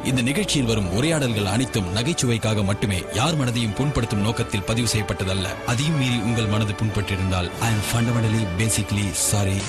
இந்த நிகழ்ச்சியில் வரும் உரையாடல்கள் அனைத்தும் நகைச்சுவைக்காக மட்டுமே, யார் மனதையும் புண்படுத்தும் நோக்கத்தில் பதிவு செய்யப்பட்டதல்ல. அதையும் மீறி உங்கள் மனது புண்பட்டிருந்தால் I am fundamentally basically sorry.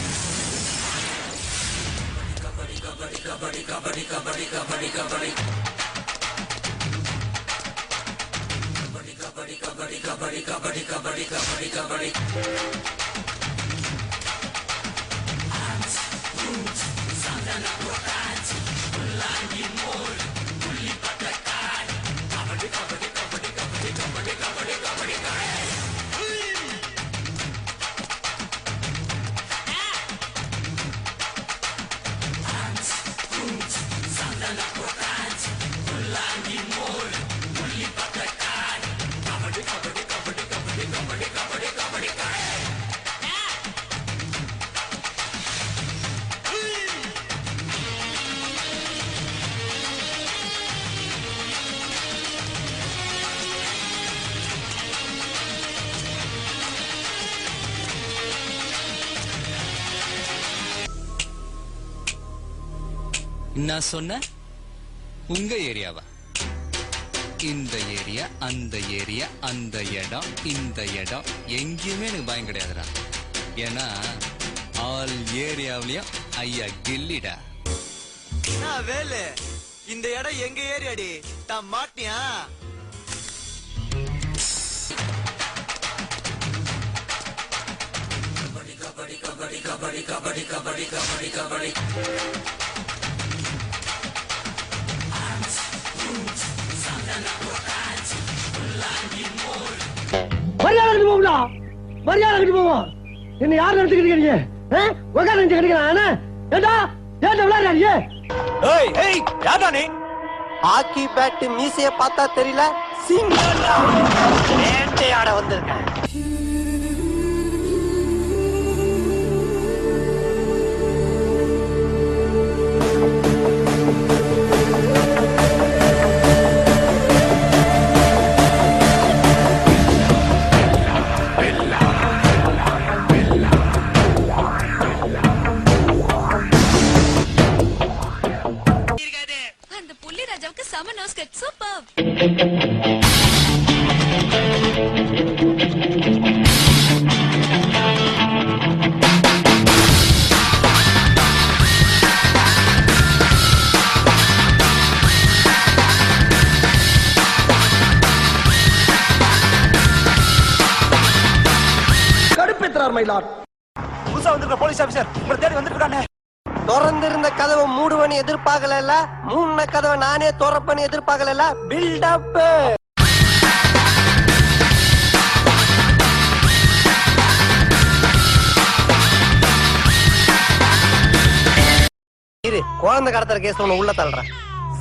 நான் சொன்ன உங்க ஏரியாவா? இந்த ஏரியா, அந்த ஏரியா, அந்த இடம், இந்த இடம் எங்கேயுமே எனக்கு பயம் கிடையாதுடா. ஏன்னா ஆல் ஏரியாவிலயும் ஐயா கில்லிடா. வேலு, இந்த இடம் எங்க ஏரியாடி? தான் மாட்டியா? கபடி கபடி கபடி கபடி கபடி கபடி கபடி கபடி. மரியாதை போகும்டா, மரியாதை போவோம். என்ன யார் நடத்துக்கிறீங்க? உட்கார நினைச்சு கிடைக்கிறான். ஏண்டா ஏண்டா விளையாடுறாங்க? ஏய் ஏய், யாரா நீ? ஹாக்கி பேட் மீசைய பார்த்தா தெரியல, சிங்கம்டா. வேட்டையாட வந்திருக்கேன். புதுசா வந்திருக்க போலீஸ் ஆபீசர் உங்களை தேடி வந்துருக்கானே. திறந்திருந்த கதவை மூடுவனு எதிர்பார்க்கல, மூணு கதவை நானே திறப்பன்னு எதிர்பார்க்கல. பில்டப். இரு, குழந்தை கடத்தற கேஸ் ஒண்ணு உள்ள தள்ளுறேன்.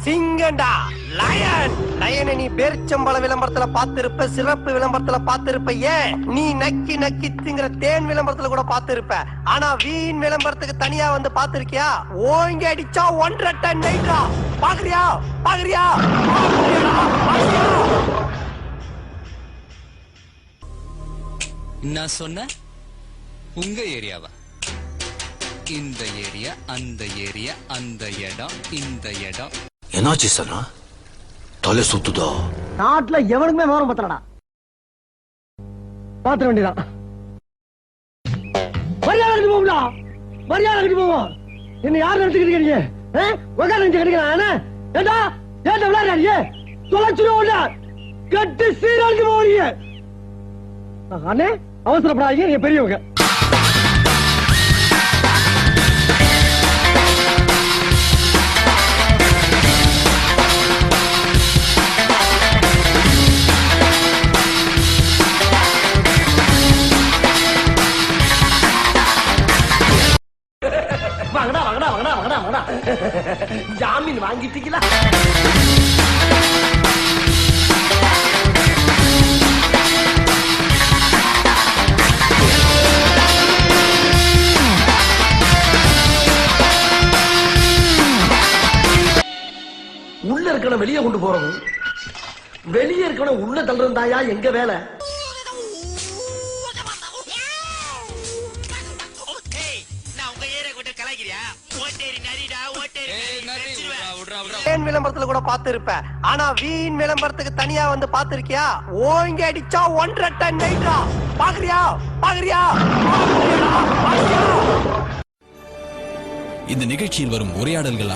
சிங்கண்டா, லயன். லயனை நீ பேரிச்சம்பழ விளம்பரத்துல பாத்திருப்ப, சிறப்பு விளம்பரத்துல பாத்திருப்ப, ஏன் நீ நக்கி நக்கி திங்கிற தேன் விளம்பரத்துல கூட பாத்திருப்ப. ஆனா வீண் விளம்பரத்துக்கு தனியா வந்து பாத்திருக்கியா? ஓங்கி அடிச்சா 1.5 டன் நைட்ரா. பாக்குறியா பாக்குறியா? நான் சொன்ன உங்க ஏரியாவா? இந்த ஏரியா, அந்த ஏரியா, அந்த இடம், இந்த இடம். என்னாச்சு சனா? தலை சுத்துதா? நாட்டுல எவனுக்குமே விவரம் பத்தலடா. பாத்திர வேண்டியதான். மரியாதை போகும்டா, மரியாதை போவோம். என்ன யார் நடத்துக்கிறீங்க? உட்கார நினைச்சு கிடைக்கிறான். ஏண்டா ஏண்டா விளையாடுறாங்க? தொலைச்சிருவோம்டா, கட்டு சீரழிச்சு போறீங்க. அண்ணே அவசரப்படாதீங்க, நீங்க பெரியவங்க. வாங்கடா வாங்கடா வாங்கடா வாங்கடா வாங்கடா. ஜாமீன் வாங்கிட்டீங்களா? உள்ள இருக்கணும் வெளியே கொண்டு போறது, வெளியே இருக்கணும் உள்ள தள்ளுறதாயா எங்க வேலை? தேன் விளம்பரத்துல கூட பார்த்திருப்ப. ஆனா வீண் விளம்பரத்துக்கு தனியா வந்து பார்த்திருக்கியா? ஓங்கி அடிச்சா 1.5 டன் நைட்ரா. பாக்குறியா? இந்த நிகழ்ச்சியில் வரும் உரையாடல்கள்